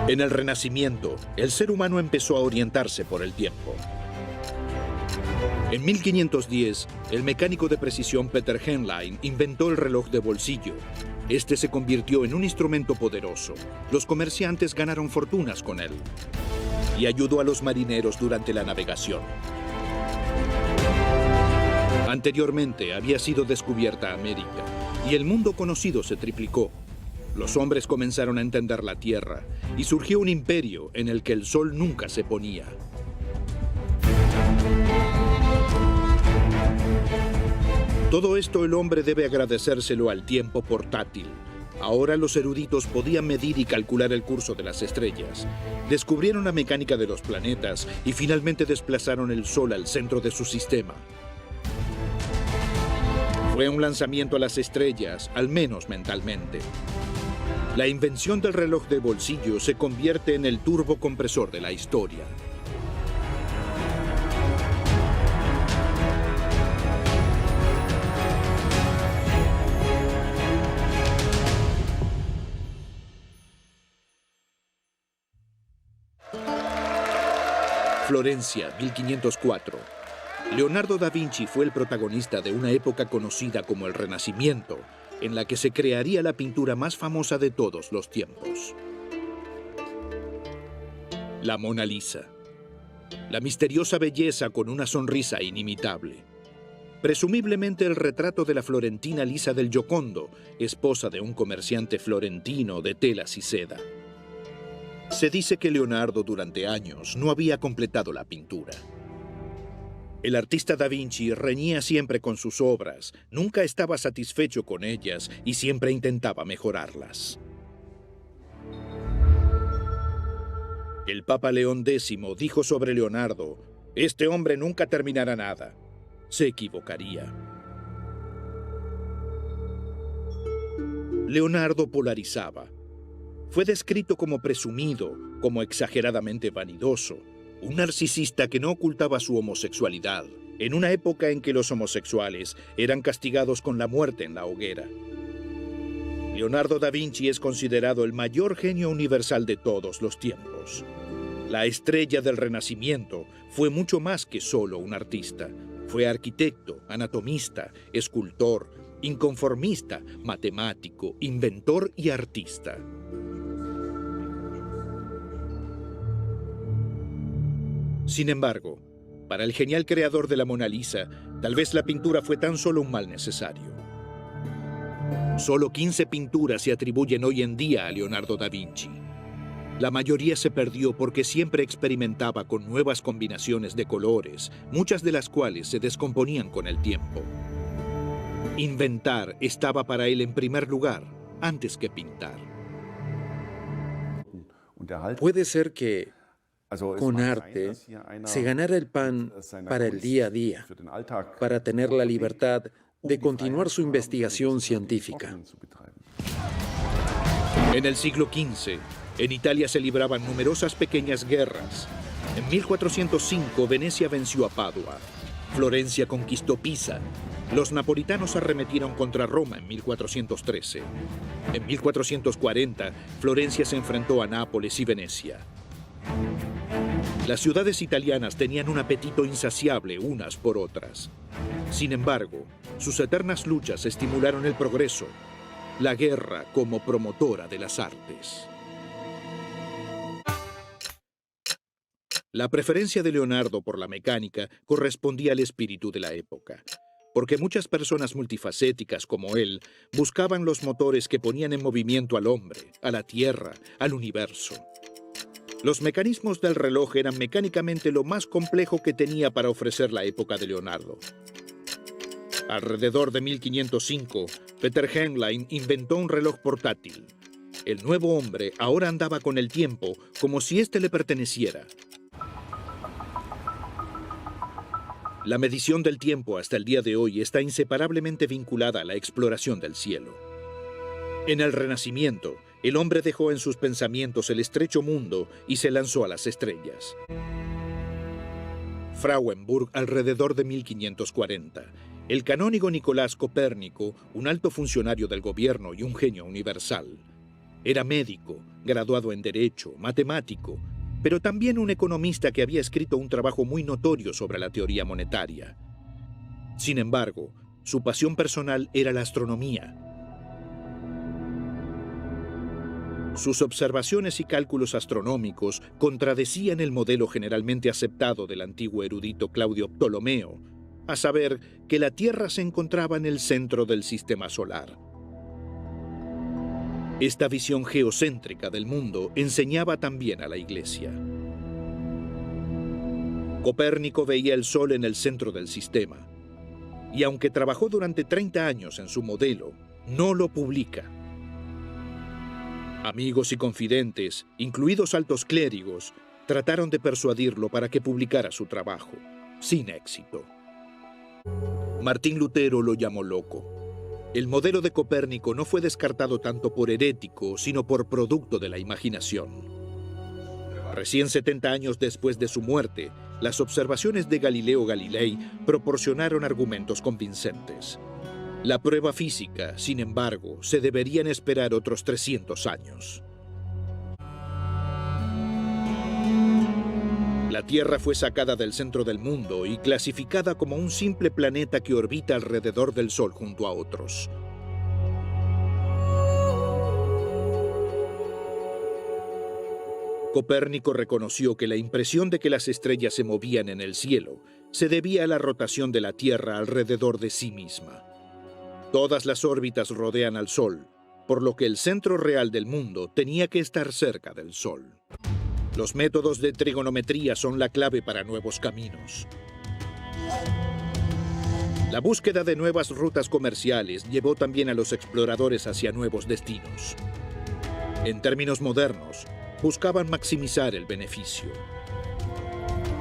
En el Renacimiento, el ser humano empezó a orientarse por el tiempo. En 1510, el mecánico de precisión Peter Henlein inventó el reloj de bolsillo. Este se convirtió en un instrumento poderoso. Los comerciantes ganaron fortunas con él y ayudó a los marineros durante la navegación. Anteriormente había sido descubierta América y el mundo conocido se triplicó. Los hombres comenzaron a entender la Tierra y surgió un imperio en el que el sol nunca se ponía. Todo esto el hombre debe agradecérselo al tiempo portátil. Ahora los eruditos podían medir y calcular el curso de las estrellas. Descubrieron la mecánica de los planetas y finalmente desplazaron el Sol al centro de su sistema. Fue un lanzamiento a las estrellas, al menos mentalmente. La invención del reloj de bolsillo se convierte en el turbocompresor de la historia. Florencia, 1504. Leonardo da Vinci fue el protagonista de una época conocida como el Renacimiento, en la que se crearía la pintura más famosa de todos los tiempos. La Mona Lisa. La misteriosa belleza con una sonrisa inimitable. Presumiblemente el retrato de la florentina Lisa del Giocondo, esposa de un comerciante florentino de telas y seda. Se dice que Leonardo durante años no había completado la pintura. El artista da Vinci reñía siempre con sus obras, nunca estaba satisfecho con ellas y siempre intentaba mejorarlas. El Papa León X dijo sobre Leonardo: "Este hombre nunca terminará nada". Se equivocaría. Leonardo polarizaba. Fue descrito como presumido, como exageradamente vanidoso, un narcisista que no ocultaba su homosexualidad, en una época en que los homosexuales eran castigados con la muerte en la hoguera. Leonardo da Vinci es considerado el mayor genio universal de todos los tiempos. La estrella del Renacimiento fue mucho más que solo un artista. Fue arquitecto, anatomista, escultor, inconformista, matemático, inventor y artista. Sin embargo, para el genial creador de la Mona Lisa, tal vez la pintura fue tan solo un mal necesario. Solo 15 pinturas se atribuyen hoy en día a Leonardo da Vinci. La mayoría se perdió porque siempre experimentaba con nuevas combinaciones de colores, muchas de las cuales se descomponían con el tiempo. Inventar estaba para él en primer lugar, antes que pintar. Puede ser que con arte se ganara el pan para el día a día, para tener la libertad de continuar su investigación científica. En el siglo XV, en Italia se libraban numerosas pequeñas guerras. En 1405, Venecia venció a Padua. Florencia conquistó Pisa. Los napolitanos arremetieron contra Roma en 1413. En 1440, Florencia se enfrentó a Nápoles y Venecia. Las ciudades italianas tenían un apetito insaciable unas por otras. Sin embargo, sus eternas luchas estimularon el progreso, la guerra como promotora de las artes. La preferencia de Leonardo por la mecánica correspondía al espíritu de la época, porque muchas personas multifacéticas como él buscaban los motores que ponían en movimiento al hombre, a la Tierra, al universo. Los mecanismos del reloj eran mecánicamente lo más complejo que tenía para ofrecer la época de Leonardo. Alrededor de 1505, Peter Henlein inventó un reloj portátil. El nuevo hombre ahora andaba con el tiempo como si éste le perteneciera. La medición del tiempo hasta el día de hoy está inseparablemente vinculada a la exploración del cielo. En el Renacimiento, el hombre dejó en sus pensamientos el estrecho mundo y se lanzó a las estrellas. Frauenburg, alrededor de 1540. El canónigo Nicolás Copérnico, un alto funcionario del gobierno y un genio universal. Era médico, graduado en Derecho, matemático, pero también un economista que había escrito un trabajo muy notorio sobre la teoría monetaria. Sin embargo, su pasión personal era la astronomía. Sus observaciones y cálculos astronómicos contradecían el modelo generalmente aceptado del antiguo erudito Claudio Ptolomeo, a saber, que la Tierra se encontraba en el centro del sistema solar. Esta visión geocéntrica del mundo enseñaba también a la Iglesia. Copérnico veía el Sol en el centro del sistema, y aunque trabajó durante 30 años en su modelo, no lo publica. Amigos y confidentes, incluidos altos clérigos, trataron de persuadirlo para que publicara su trabajo, sin éxito. Martín Lutero lo llamó loco. El modelo de Copérnico no fue descartado tanto por herético, sino por producto de la imaginación. Recién 70 años después de su muerte, las observaciones de Galileo Galilei proporcionaron argumentos convincentes. La prueba física, sin embargo, se deberían esperar otros 300 años. La Tierra fue sacada del centro del mundo y clasificada como un simple planeta que orbita alrededor del Sol junto a otros. Copérnico reconoció que la impresión de que las estrellas se movían en el cielo se debía a la rotación de la Tierra alrededor de sí misma. Todas las órbitas rodean al Sol, por lo que el centro real del mundo tenía que estar cerca del Sol. Los métodos de trigonometría son la clave para nuevos caminos. La búsqueda de nuevas rutas comerciales llevó también a los exploradores hacia nuevos destinos. En términos modernos, buscaban maximizar el beneficio.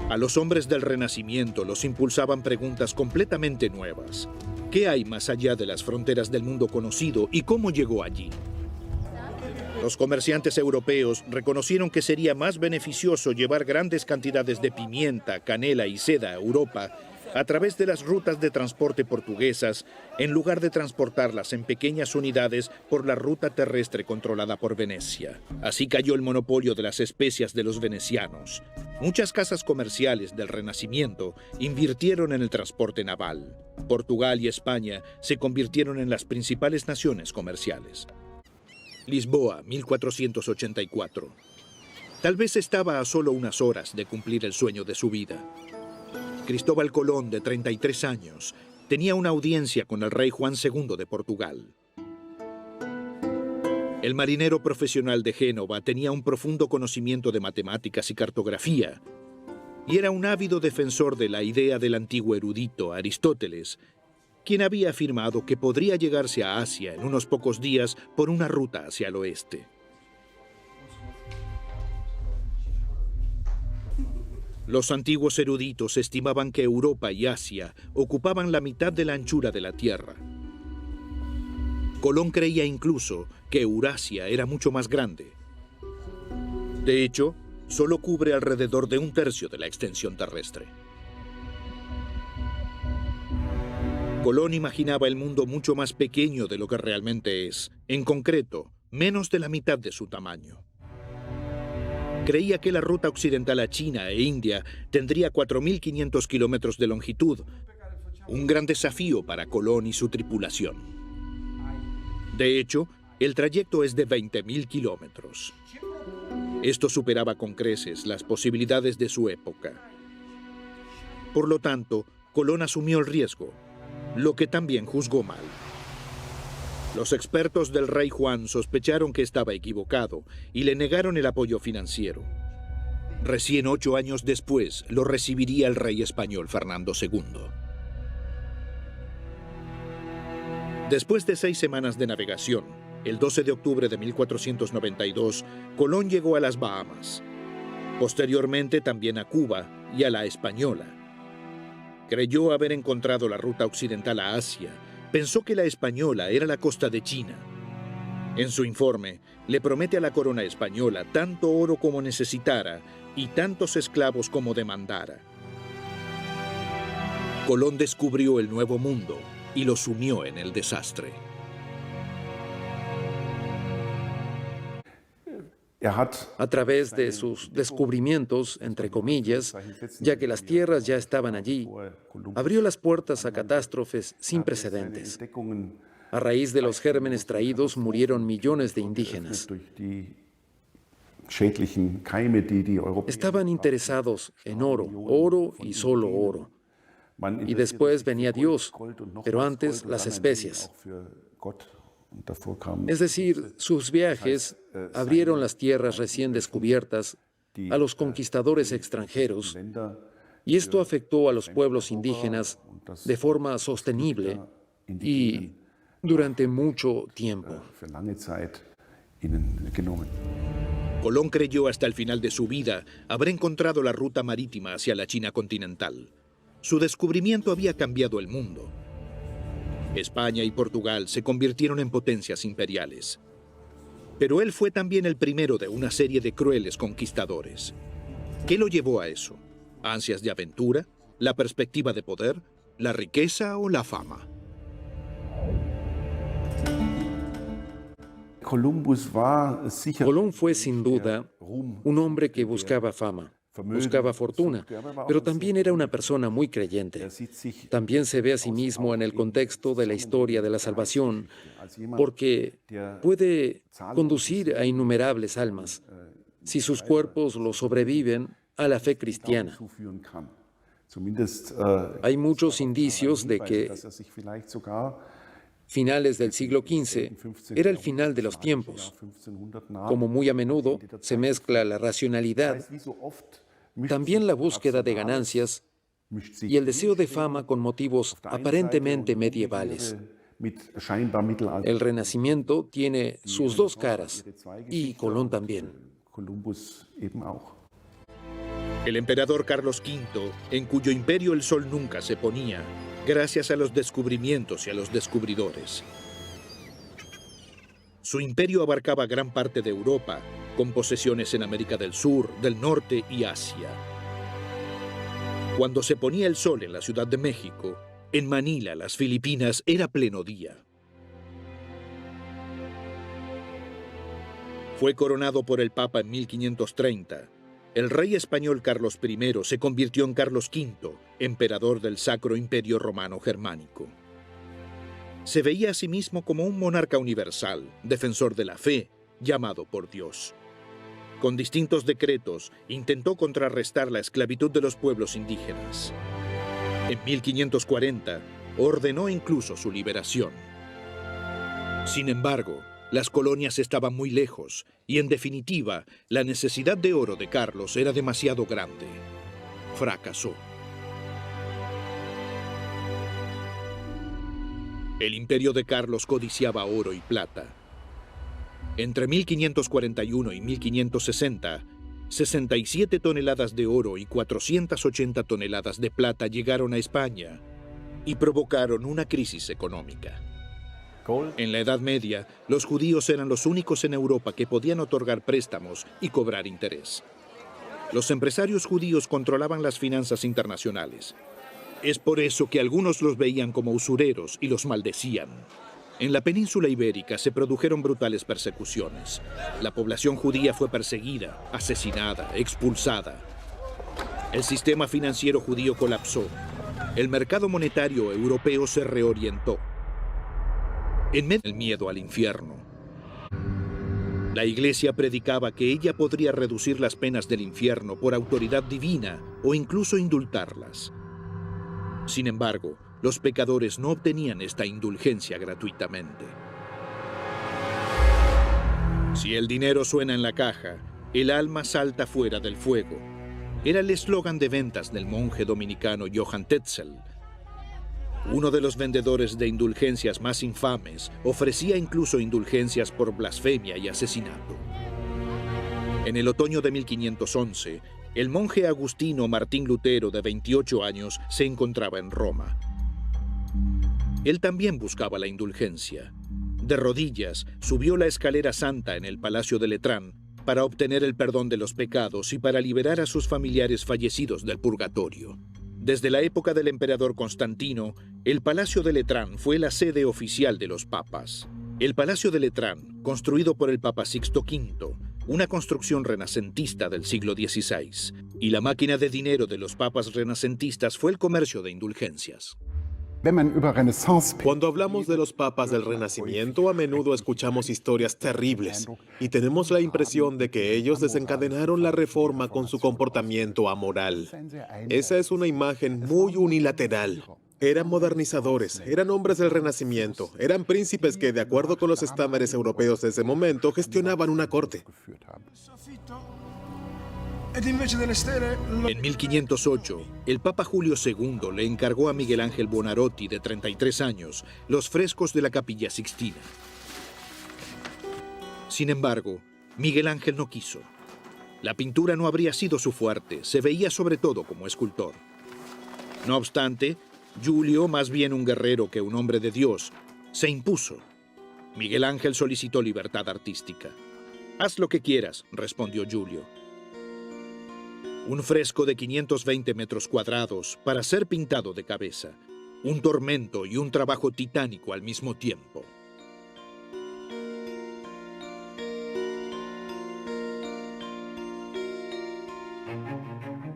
A los hombres del Renacimiento los impulsaban preguntas completamente nuevas. ¿Qué hay más allá de las fronteras del mundo conocido y cómo llegó allí? Los comerciantes europeos reconocieron que sería más beneficioso llevar grandes cantidades de pimienta, canela y seda a Europa a través de las rutas de transporte portuguesas, en lugar de transportarlas en pequeñas unidades por la ruta terrestre controlada por Venecia. Así cayó el monopolio de las especias de los venecianos. Muchas casas comerciales del Renacimiento invirtieron en el transporte naval. Portugal y España se convirtieron en las principales naciones comerciales. Lisboa, 1484. Tal vez estaba a solo unas horas de cumplir el sueño de su vida. Cristóbal Colón, de 33 años, tenía una audiencia con el rey Juan II de Portugal. El marinero profesional de Génova tenía un profundo conocimiento de matemáticas y cartografía, y era un ávido defensor de la idea del antiguo erudito Aristóteles, quien había afirmado que podría llegarse a Asia en unos pocos días por una ruta hacia el oeste. Los antiguos eruditos estimaban que Europa y Asia ocupaban la mitad de la anchura de la Tierra. Colón creía incluso que Eurasia era mucho más grande. De hecho, solo cubre alrededor de 1/3 de la extensión terrestre. Colón imaginaba el mundo mucho más pequeño de lo que realmente es, en concreto, menos de la mitad de su tamaño. Creía que la ruta occidental a China e India tendría 4.500 kilómetros de longitud, un gran desafío para Colón y su tripulación. De hecho, el trayecto es de 20.000 kilómetros. Esto superaba con creces las posibilidades de su época. Por lo tanto, Colón asumió el riesgo, lo que también juzgó mal. Los expertos del rey Juan sospecharon que estaba equivocado y le negaron el apoyo financiero. Recién 8 años después lo recibiría el rey español Fernando II. Después de 6 semanas de navegación, el 12 de octubre de 1492, Colón llegó a las Bahamas. Posteriormente también a Cuba y a la Española. Creyó haber encontrado la ruta occidental a Asia. Pensó que la Española era la costa de China. En su informe, le promete a la corona española tanto oro como necesitara y tantos esclavos como demandara. Colón descubrió el Nuevo Mundo y lo sumió en el desastre. A través de sus descubrimientos, entre comillas, ya que las tierras ya estaban allí, abrió las puertas a catástrofes sin precedentes. A raíz de los gérmenes traídos murieron millones de indígenas. Estaban interesados en oro, oro y solo oro. Y después venía Dios, pero antes las especias. Es decir, sus viajes abrieron las tierras recién descubiertas a los conquistadores extranjeros, y esto afectó a los pueblos indígenas de forma sostenible y durante mucho tiempo. Colón creyó hasta el final de su vida haber encontrado la ruta marítima hacia la China continental. Su descubrimiento había cambiado el mundo. España y Portugal se convirtieron en potencias imperiales. Pero él fue también el primero de una serie de crueles conquistadores. ¿Qué lo llevó a eso? ¿Ansias de aventura? ¿La perspectiva de poder? ¿La riqueza o la fama? Colón fue sin duda un hombre que buscaba fama. Buscaba fortuna, pero también era una persona muy creyente. También se ve a sí mismo en el contexto de la historia de la salvación, porque puede conducir a innumerables almas si sus cuerpos lo sobreviven a la fe cristiana. Hay muchos indicios de que finales del siglo XV era el final de los tiempos. Como muy a menudo se mezcla la racionalidad, también la búsqueda de ganancias y el deseo de fama con motivos aparentemente medievales. El Renacimiento tiene sus dos caras, y Colón también. El emperador Carlos V, en cuyo imperio el sol nunca se ponía, gracias a los descubrimientos y a los descubridores. Su imperio abarcaba gran parte de Europa, con posesiones en América del Sur, del Norte y Asia. Cuando se ponía el sol en la Ciudad de México, en Manila, las Filipinas, era pleno día. Fue coronado por el Papa en 1530. El rey español Carlos I se convirtió en Carlos V, emperador del Sacro Imperio Romano Germánico. Se veía a sí mismo como un monarca universal, defensor de la fe, llamado por Dios. Con distintos decretos, intentó contrarrestar la esclavitud de los pueblos indígenas. En 1540, ordenó incluso su liberación. Sin embargo, las colonias estaban muy lejos y, en definitiva, la necesidad de oro de Carlos era demasiado grande. Fracasó. El imperio de Carlos codiciaba oro y plata. Entre 1541 y 1560, 67 toneladas de oro y 480 toneladas de plata llegaron a España y provocaron una crisis económica. En la Edad Media, los judíos eran los únicos en Europa que podían otorgar préstamos y cobrar interés. Los empresarios judíos controlaban las finanzas internacionales. Es por eso que algunos los veían como usureros y los maldecían. En la península ibérica se produjeron brutales persecuciones. La población judía fue perseguida, asesinada, expulsada. El sistema financiero judío colapsó. El mercado monetario europeo se reorientó. En medio del miedo al infierno, la Iglesia predicaba que ella podría reducir las penas del infierno por autoridad divina o incluso indultarlas. Sin embargo, los pecadores no obtenían esta indulgencia gratuitamente. Si el dinero suena en la caja, el alma salta fuera del fuego. Era el eslogan de ventas del monje dominicano Johann Tetzel. Uno de los vendedores de indulgencias más infames ofrecía incluso indulgencias por blasfemia y asesinato. En el otoño de 1511, el monje agustino Martín Lutero, de 28 años, se encontraba en Roma. Él también buscaba la indulgencia. De rodillas, subió la escalera santa en el Palacio de Letrán para obtener el perdón de los pecados y para liberar a sus familiares fallecidos del purgatorio. Desde la época del emperador Constantino, el Palacio de Letrán fue la sede oficial de los papas. El Palacio de Letrán, construido por el Papa Sixto V, una construcción renacentista del siglo XVI, y la máquina de dinero de los papas renacentistas fue el comercio de indulgencias. Cuando hablamos de los papas del Renacimiento, a menudo escuchamos historias terribles y tenemos la impresión de que ellos desencadenaron la reforma con su comportamiento amoral. Esa es una imagen muy unilateral. Eran modernizadores, eran hombres del Renacimiento, eran príncipes que, de acuerdo con los estándares europeos de ese momento, gestionaban una corte. En 1508, el Papa Julio II le encargó a Miguel Ángel Buonarroti, de 33 años, los frescos de la Capilla Sixtina. Sin embargo, Miguel Ángel no quiso. La pintura no habría sido su fuerte, se veía sobre todo como escultor. No obstante, Giulio, más bien un guerrero que un hombre de Dios, se impuso. Miguel Ángel solicitó libertad artística. «Haz lo que quieras», respondió Giulio. Un fresco de 520 metros cuadrados para ser pintado de cabeza. Un tormento y un trabajo titánico al mismo tiempo.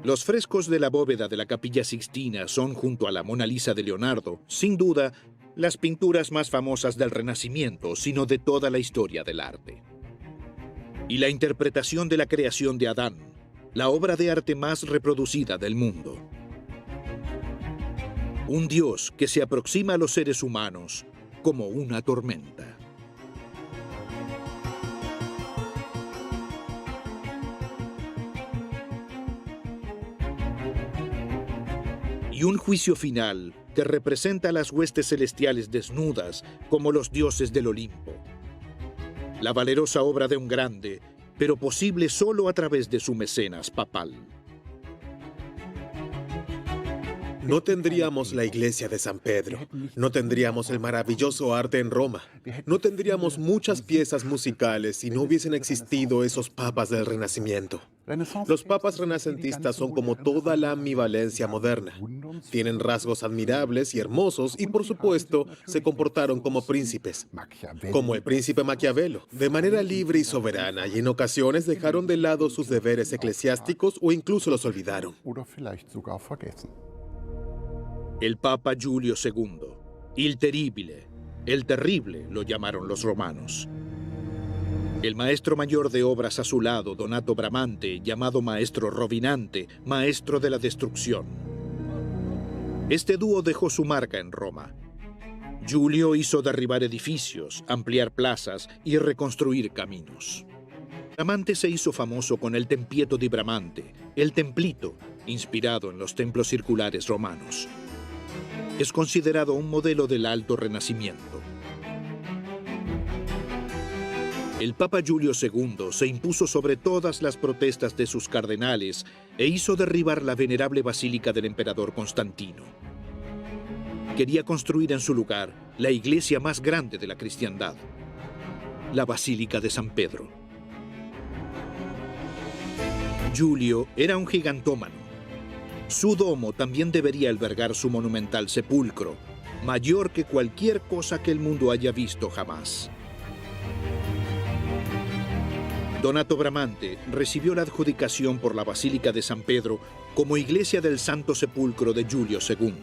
Los frescos de la bóveda de la Capilla Sixtina son, junto a la Mona Lisa de Leonardo, sin duda, las pinturas más famosas del Renacimiento, sino de toda la historia del arte. Y la interpretación de la creación de Adán, la obra de arte más reproducida del mundo. Un Dios que se aproxima a los seres humanos como una tormenta. Y un juicio final que representa a las huestes celestiales desnudas como los dioses del Olimpo. La valerosa obra de un grande, pero posible solo a través de su mecenas papal. No tendríamos la iglesia de San Pedro, no tendríamos el maravilloso arte en Roma, no tendríamos muchas piezas musicales si no hubiesen existido esos papas del Renacimiento. Los papas renacentistas son como toda la ambivalencia moderna. Tienen rasgos admirables y hermosos y, por supuesto, se comportaron como príncipes. Como el príncipe Maquiavelo, de manera libre y soberana, y en ocasiones dejaron de lado sus deberes eclesiásticos o incluso los olvidaron. El Papa Giulio II, il terribile, el terrible, lo llamaron los romanos. El maestro mayor de obras a su lado, Donato Bramante, llamado maestro Rovinante, maestro de la destrucción. Este dúo dejó su marca en Roma. Giulio hizo derribar edificios, ampliar plazas y reconstruir caminos. Bramante se hizo famoso con el Tempietto di Bramante, el templito, inspirado en los templos circulares romanos. Es considerado un modelo del Alto Renacimiento. El Papa Giulio II se impuso sobre todas las protestas de sus cardenales e hizo derribar la venerable basílica del emperador Constantino. Quería construir en su lugar la iglesia más grande de la cristiandad, la Basílica de San Pedro. Giulio era un gigantómano. Su domo también debería albergar su monumental sepulcro, mayor que cualquier cosa que el mundo haya visto jamás. Donato Bramante recibió la adjudicación por la Basílica de San Pedro como iglesia del Santo Sepulcro de Giulio II.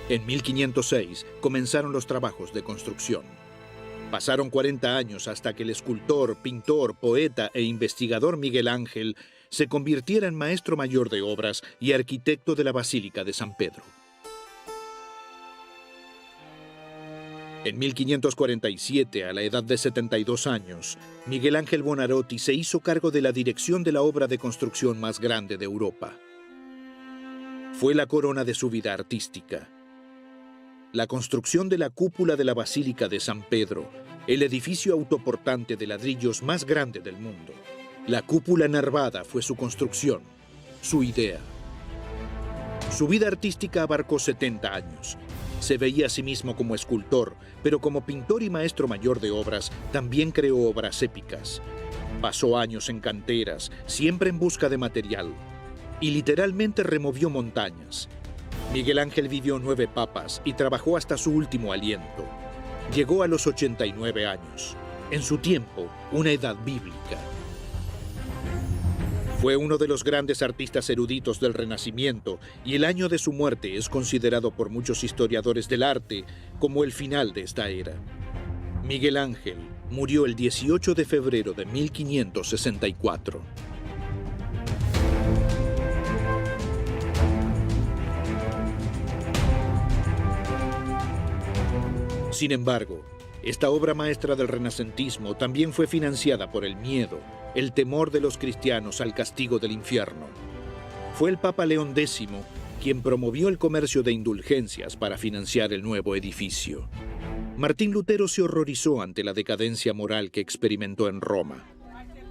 En 1506 comenzaron los trabajos de construcción. Pasaron 40 años hasta que el escultor, pintor, poeta e investigador Miguel Ángel se convirtiera en maestro mayor de obras y arquitecto de la Basílica de San Pedro. En 1547, a la edad de 72 años, Miguel Ángel Buonarroti se hizo cargo de la dirección de la obra de construcción más grande de Europa. Fue la corona de su vida artística. La construcción de la cúpula de la Basílica de San Pedro, el edificio autoportante de ladrillos más grande del mundo. La cúpula nervada fue su construcción, su idea. Su vida artística abarcó 70 años. Se veía a sí mismo como escultor, pero como pintor y maestro mayor de obras, también creó obras épicas. Pasó años en canteras, siempre en busca de material, y literalmente removió montañas. Miguel Ángel vivió 9 papas y trabajó hasta su último aliento. Llegó a los 89 años. En su tiempo, una edad bíblica. Fue uno de los grandes artistas eruditos del Renacimiento y el año de su muerte es considerado por muchos historiadores del arte como el final de esta era. Miguel Ángel murió el 18 de febrero de 1564. Sin embargo, esta obra maestra del renacentismo también fue financiada por el miedo, el temor de los cristianos al castigo del infierno. Fue el Papa León X quien promovió el comercio de indulgencias para financiar el nuevo edificio. Martín Lutero se horrorizó ante la decadencia moral que experimentó en Roma.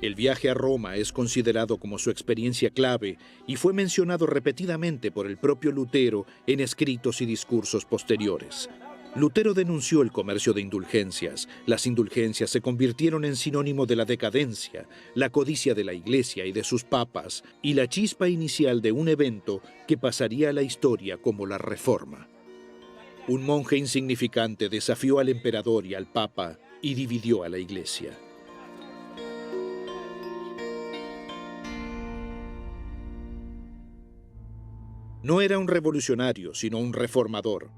El viaje a Roma es considerado como su experiencia clave y fue mencionado repetidamente por el propio Lutero en escritos y discursos posteriores. Lutero denunció el comercio de indulgencias. Las indulgencias se convirtieron en sinónimo de la decadencia, la codicia de la Iglesia y de sus papas, y la chispa inicial de un evento que pasaría a la historia como la Reforma. Un monje insignificante desafió al emperador y al papa y dividió a la Iglesia. No era un revolucionario, sino un reformador.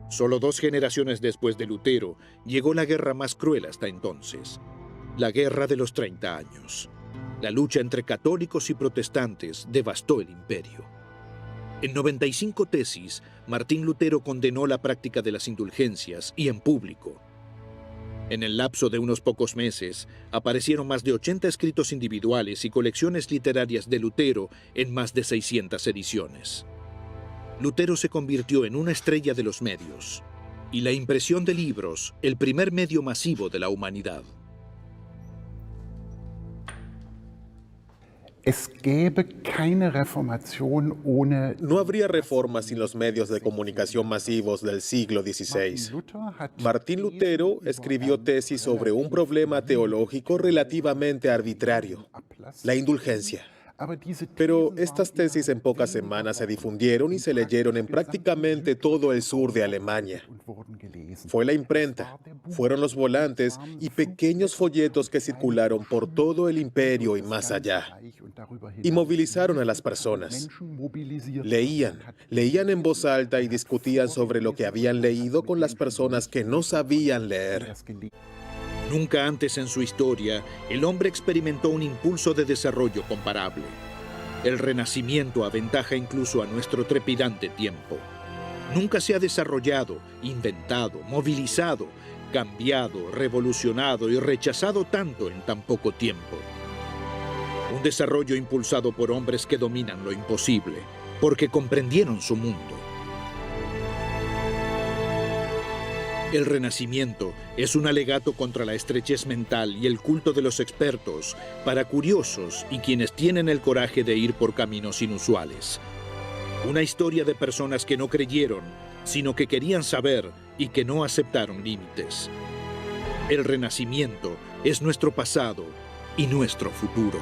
Solo 2 generaciones después de Lutero, llegó la guerra más cruel hasta entonces, la Guerra de los 30 años. La lucha entre católicos y protestantes devastó el imperio. En 95 tesis, Martín Lutero condenó la práctica de las indulgencias y en público. En el lapso de unos pocos meses, aparecieron más de 80 escritos individuales y colecciones literarias de Lutero en más de 600 ediciones. Lutero se convirtió en una estrella de los medios, y la impresión de libros, el primer medio masivo de la humanidad. No habría reforma sin los medios de comunicación masivos del siglo XVI. Martín Lutero escribió tesis sobre un problema teológico relativamente arbitrario, la indulgencia. Pero estas tesis en pocas semanas se difundieron y se leyeron en prácticamente todo el sur de Alemania. Fue la imprenta, fueron los volantes y pequeños folletos que circularon por todo el imperio y más allá. Y movilizaron a las personas. Leían en voz alta y discutían sobre lo que habían leído con las personas que no sabían leer. Nunca antes en su historia, el hombre experimentó un impulso de desarrollo comparable. El Renacimiento aventaja incluso a nuestro trepidante tiempo. Nunca se ha desarrollado, inventado, movilizado, cambiado, revolucionado y rechazado tanto en tan poco tiempo. Un desarrollo impulsado por hombres que dominan lo imposible, porque comprendieron su mundo. El Renacimiento es un alegato contra la estrechez mental y el culto de los expertos para curiosos y quienes tienen el coraje de ir por caminos inusuales. Una historia de personas que no creyeron, sino que querían saber y que no aceptaron límites. El Renacimiento es nuestro pasado y nuestro futuro.